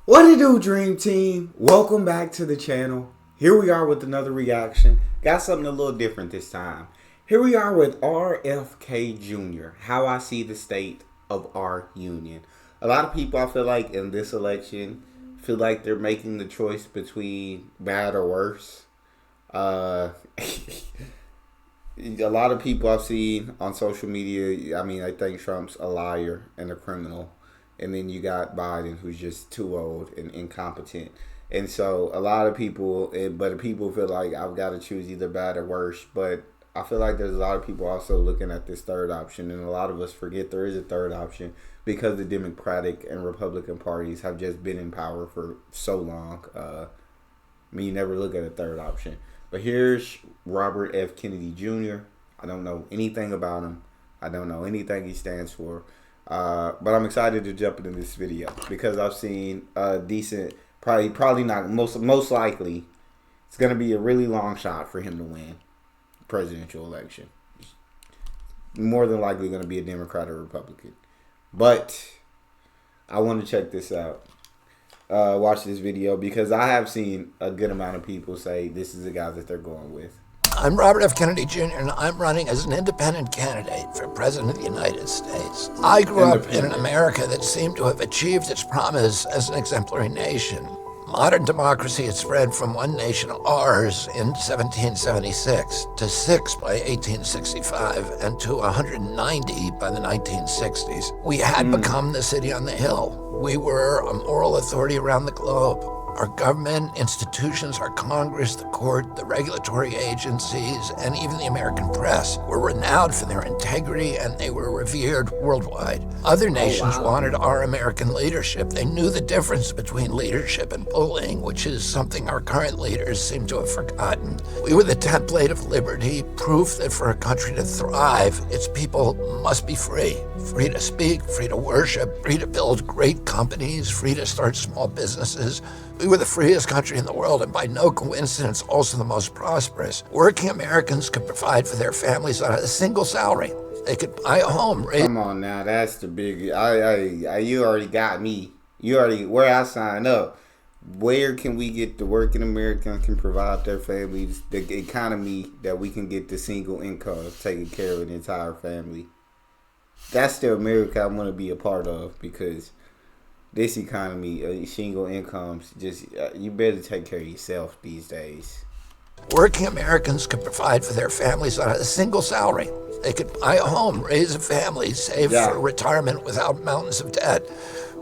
What it do, Dream Team? Welcome back to the channel. Here we are with another reaction. Got something a little different this time. Here we are with RFK Jr. How I see the state of our union. A lot of people, I feel like, in this election, feel like they're making the choice between bad or worse. A lot of people I've seen on social media, I think Trump's a liar and a criminal. And then you got Biden, who's just too old and incompetent. And so a lot of people, but people feel like I've got to choose either bad or worse. But I feel like there's a lot of people also looking at this third option. And a lot of us forget there is a third option because the Democratic and Republican parties have just been in power for so long. You never look at a third option. But here's Robert F. Kennedy Jr. I don't know anything about him. I don't know anything he stands for. But I'm excited to jump into this video because I've seen a decent, probably not, most likely, it's going to be a really long shot for him to win the presidential election. More than likely going to be a Democrat or Republican. But I want to check this out. Watch this video because I have seen a good amount of people say this is the guy that they're going with. I'm Robert F. Kennedy Jr., and I'm running as an independent candidate for President of the United States. I grew up in an America that seemed to have achieved its promise as an exemplary nation. Modern democracy had spread from one nation, ours, in 1776, to 6 by 1865, and to 190 by the 1960s. We had become the city on the hill. We were a moral authority around the globe. Our government, institutions, our Congress, the court, the regulatory agencies, and even the American press were renowned for their integrity, and they were revered worldwide. Other nations wanted our American leadership. They knew the difference between leadership and bullying, which is something our current leaders seem to have forgotten. We were the template of liberty, proof that for a country to thrive, its people must be free. Free to speak, free to worship, free to build great companies, free to start small businesses. We were the freest country in the world, and by no coincidence, also the most prosperous. Working Americans could provide for their families on a single salary. They could buy a home. Come on now, that's the big. You already got me. You already where I signed up. Where can we get the working Americans can provide their families the economy that we can get the single income taking care of an entire family? That's the America I want to be a part of because this economy, single incomes, just you better take care of yourself these days. Working Americans could provide for their families on a single salary. They could buy a home, raise a family, save for retirement without mountains of debt.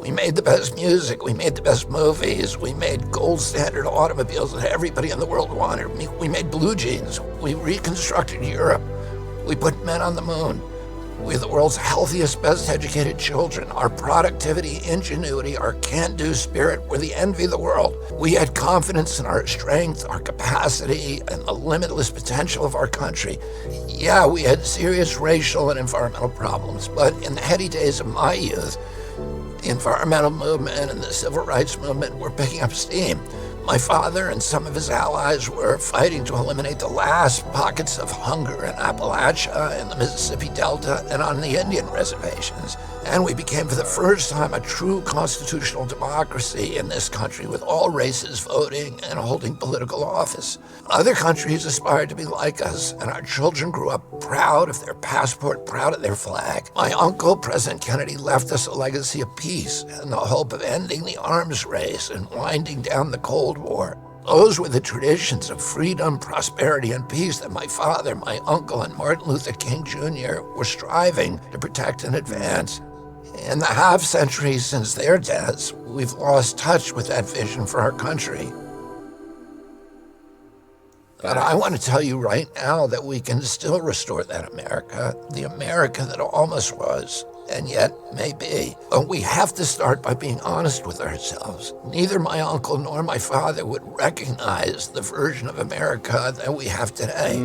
We made the best music. We made the best movies. We made gold standard automobiles that everybody in the world wanted. We made blue jeans. We reconstructed Europe. We put men on the moon. We're the world's healthiest, best educated children. Our productivity, ingenuity, our can-do spirit were the envy of the world. We had confidence in our strength, our capacity, and the limitless potential of our country. Yeah, we had serious racial and environmental problems, but in the heady days of my youth, the environmental movement and the civil rights movement were picking up steam. My father and some of his allies were fighting to eliminate the last pockets of hunger in Appalachia, in the Mississippi Delta, and on the Indian reservations. And we became, for the first time, a true constitutional democracy in this country, with all races voting and holding political office. Other countries aspired to be like us, and our children grew up proud of their passport, proud of their flag. My uncle, President Kennedy, left us a legacy of peace and the hope of ending the arms race and winding down the Cold War. Those were the traditions of freedom, prosperity, and peace that my father, my uncle, and Martin Luther King Jr. were striving to protect and advance. In the half-century since their deaths, we've lost touch with that vision for our country. But I want to tell you right now that we can still restore that America, the America that almost was, and yet may be. But we have to start by being honest with ourselves. Neither my uncle nor my father would recognize the version of America that we have today.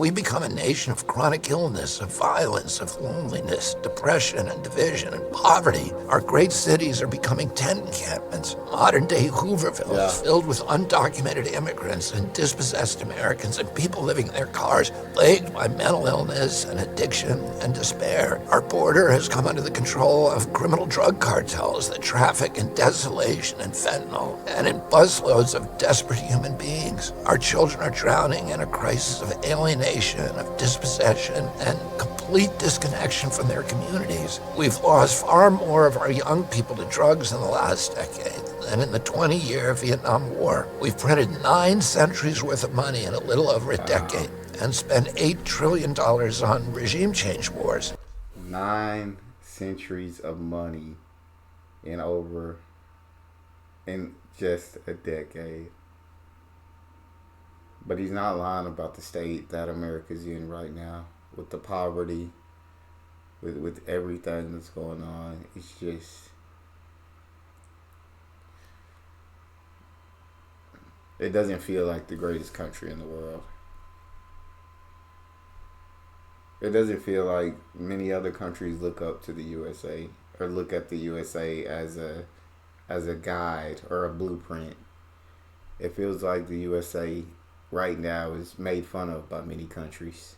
We become a nation of chronic illness, of violence, of loneliness, depression, and division, and poverty. Our great cities are becoming tent encampments, modern-day Hoovervilles filled with undocumented immigrants and dispossessed Americans and people living in their cars, plagued by mental illness and addiction and despair. Our border has come under the control of criminal drug cartels that traffic in desolation and fentanyl and in busloads of desperate human beings. Our children are drowning in a crisis of alienation, of dispossession, and complete disconnection from their communities. We've lost far more of our young people to drugs in the last decade than in the 20-year Vietnam War. We've printed 9 centuries worth of money in a little over a decade and spent $8 trillion on regime change wars. 9 centuries of money in just a decade. But he's not lying about the state that America's in right now, with the poverty, with everything that's going on. It's just, it doesn't feel like the greatest country in the world. It doesn't feel like many other countries look up to the USA or look at the USA as a guide or a blueprint. It feels like the USA right now is made fun of by many countries.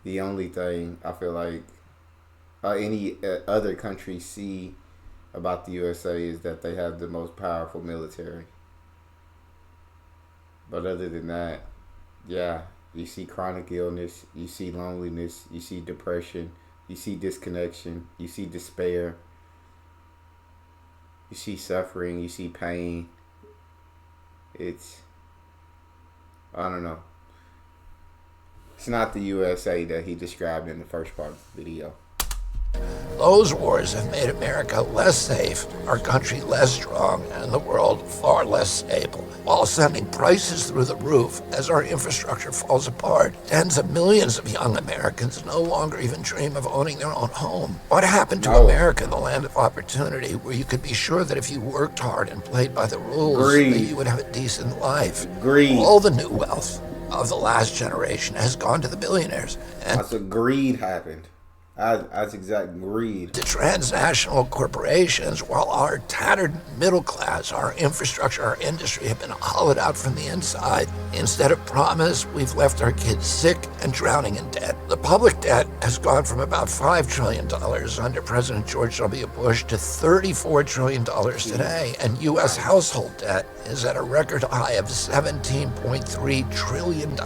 The only thing I feel like any other countries see about the USA is that they have the most powerful military. But other than that, yeah, you see chronic illness, you see loneliness, you see depression, you see disconnection, you see despair, you see suffering, you see pain. I don't know. It's not the USA that he described in the first part of the video. Those wars have made America less safe, our country less strong, and the world far less stable, while sending prices through the roof as our infrastructure falls apart. Tens of millions of young Americans no longer even dream of owning their own home. What happened to America, the land of opportunity, where you could be sure that if you worked hard and played by the rules, that you would have a decent life? All the new wealth of the last generation has gone to the billionaires. And that's what greed happened. That's exact greed. To transnational corporations, while our tattered middle class, our infrastructure, our industry have been hollowed out from the inside. Instead of promise, we've left our kids sick and drowning in debt. The public debt has gone from about $5 trillion under President George W. Bush to $34 trillion today, and U.S. household debt is at a record high of $17.3 trillion.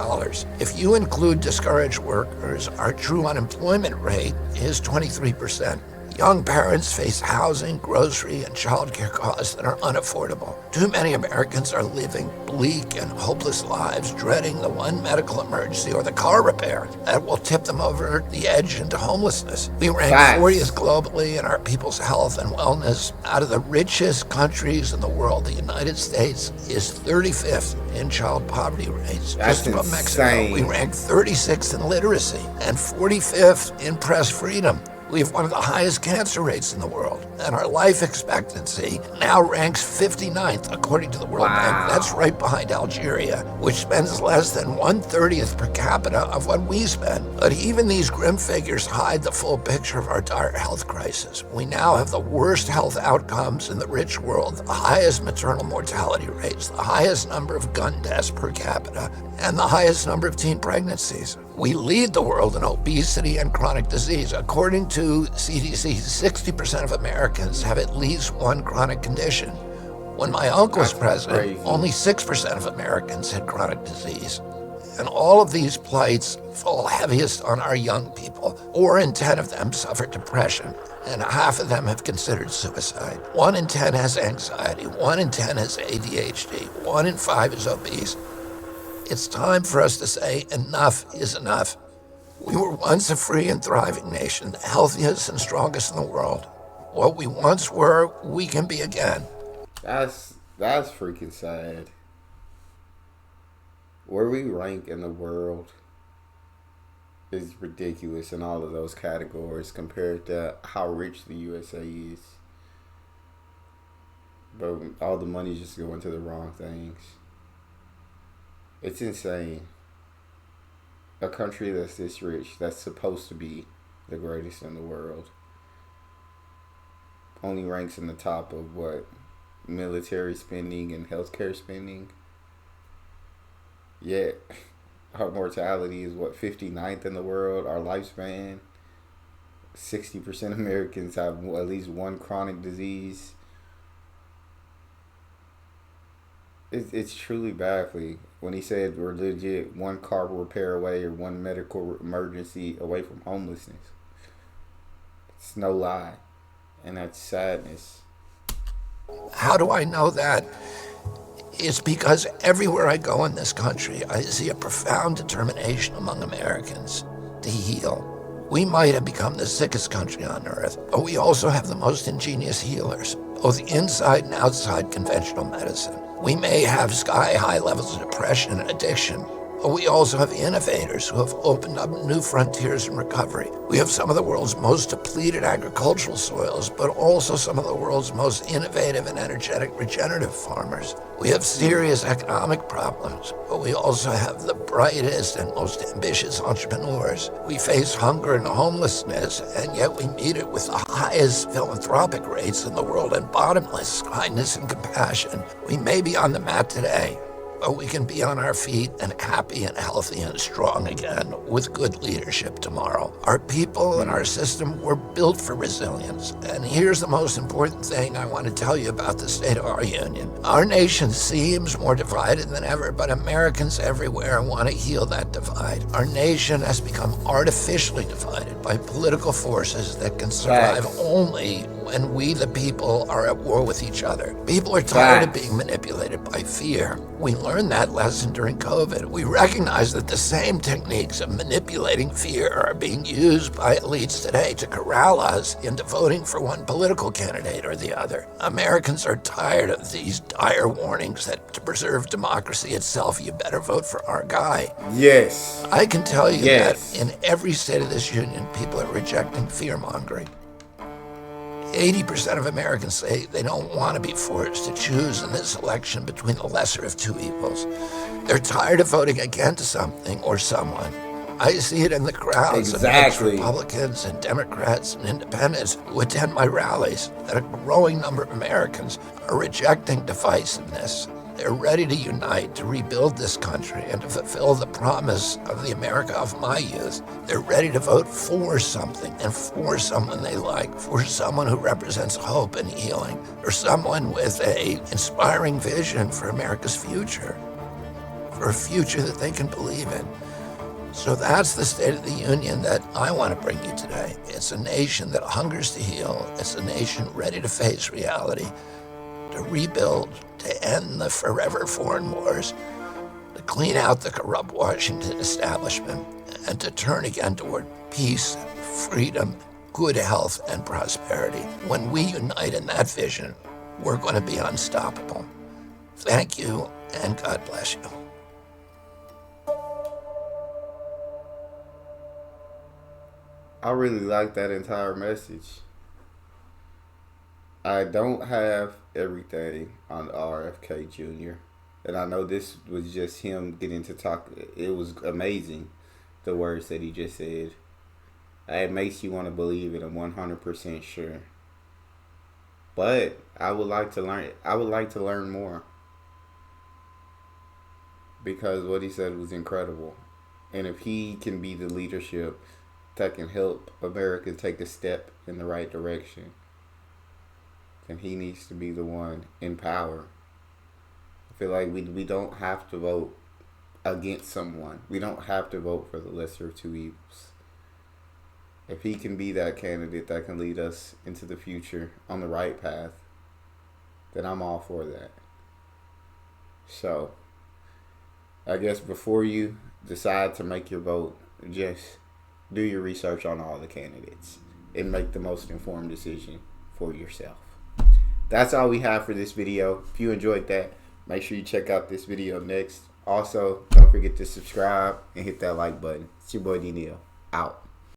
If you include discouraged workers, our true unemployment rate is 23%. Young parents face housing, grocery, and childcare costs that are unaffordable. Too many Americans are living bleak and hopeless lives, dreading the one medical emergency or the car repair that will tip them over the edge into homelessness. We rank 40th globally in our people's health and wellness. Out of the richest countries in the world, the United States is 35th in child poverty rates. That's just above Mexico. We rank 36th in literacy and 45th in press freedom. We have one of the highest cancer rates in the world, and our life expectancy now ranks 59th according to the World Bank. That's right behind Algeria, which spends less than 1/30th per capita of what we spend. But even these grim figures hide the full picture of our dire health crisis. We now have the worst health outcomes in the rich world, the highest maternal mortality rates, the highest number of gun deaths per capita, and the highest number of teen pregnancies. We lead the world in obesity and chronic disease. According to CDC, 60% of Americans have at least one chronic condition. When my uncle was president, only 6% of Americans had chronic disease. And all of these plights fall heaviest on our young people. 4 in 10 of them suffer depression, and half of them have considered suicide. 1 in 10 has anxiety. 1 in 10 has ADHD. 1 in 5 is obese. It's time for us to say enough is enough. We were once a free and thriving nation, the healthiest and strongest in the world. What we once were, we can be again. That's freaking sad. Where we rank in the world is ridiculous in all of those categories compared to how rich the USA is. But all the money's just going to the wrong things. It's insane. A country that's this rich, that's supposed to be the greatest in the world, only ranks in the top of what? Military spending and healthcare spending. Yet, our mortality is what, 59th in the world? Our lifespan, 60% of Americans have at least one chronic disease. It's truly baffling when he said we're legit one car repair away or one medical emergency away from homelessness. It's no lie. And that's sadness. How do I know that? It's because everywhere I go in this country, I see a profound determination among Americans to heal. We might have become the sickest country on earth, but we also have the most ingenious healers, both inside and outside conventional medicine. We may have sky-high levels of depression and addiction, but we also have innovators who have opened up new frontiers in recovery. We have some of the world's most depleted agricultural soils, but also some of the world's most innovative and energetic regenerative farmers. We have serious economic problems, but we also have the brightest and most ambitious entrepreneurs. We face hunger and homelessness, and yet we meet it with the highest philanthropic rates in the world and bottomless kindness and compassion. We may be on the mat today, but we can be on our feet and happy and healthy and strong again with good leadership tomorrow. Our people and our system were built for resilience. And here's the most important thing I want to tell you about the state of our union. Our nation seems more divided than ever, but Americans everywhere want to heal that divide. Our nation has become artificially divided by political forces that can survive only when we, the people, are at war with each other. People are tired of being manipulated by fear. We learned that lesson during COVID. We recognize that the same techniques of manipulating fear are being used by elites today to corral us into voting for one political candidate or the other. Americans are tired of these dire warnings that to preserve democracy itself, you better vote for our guy. Yes. I can tell you that in every state of this union, people are rejecting fear-mongering. 80% of Americans say they don't want to be forced to choose in this election between the lesser of two evils. They're tired of voting against something or someone. I see it in the crowds of Republicans and Democrats and independents who attend my rallies, that a growing number of Americans are rejecting divisiveness. They're ready to unite, to rebuild this country, and to fulfill the promise of the America of my youth. They're ready to vote for something and for someone they like, for someone who represents hope and healing, or someone with an inspiring vision for America's future, for a future that they can believe in. So that's the State of the Union that I want to bring you today. It's a nation that hungers to heal. It's a nation ready to face reality, to rebuild, to end the forever foreign wars, to clean out the corrupt Washington establishment, and to turn again toward peace, freedom, good health, and prosperity. When we unite in that vision, we're going to be unstoppable. Thank you, and God bless you. I really like that entire message. I don't have everything on RFK Jr. And I know this was just him getting to talk. It was amazing, the words that he just said. It makes you want to believe it. I'm 100% sure. But I would like to learn. I would like to learn more, because what he said was incredible. And if he can be the leadership that can help America take a step in the right direction, then he needs to be the one in power. I feel like we don't have to vote against someone. We don't have to vote for the lesser of two evils. If he can be that candidate that can lead us into the future on the right path, then I'm all for that. So, I guess before you decide to make your vote, just do your research on all the candidates and make the most informed decision for yourself. That's all we have for this video. If you enjoyed that, make sure you check out this video next. Also, don't forget to subscribe and hit that like button. It's your boy Neal. Out.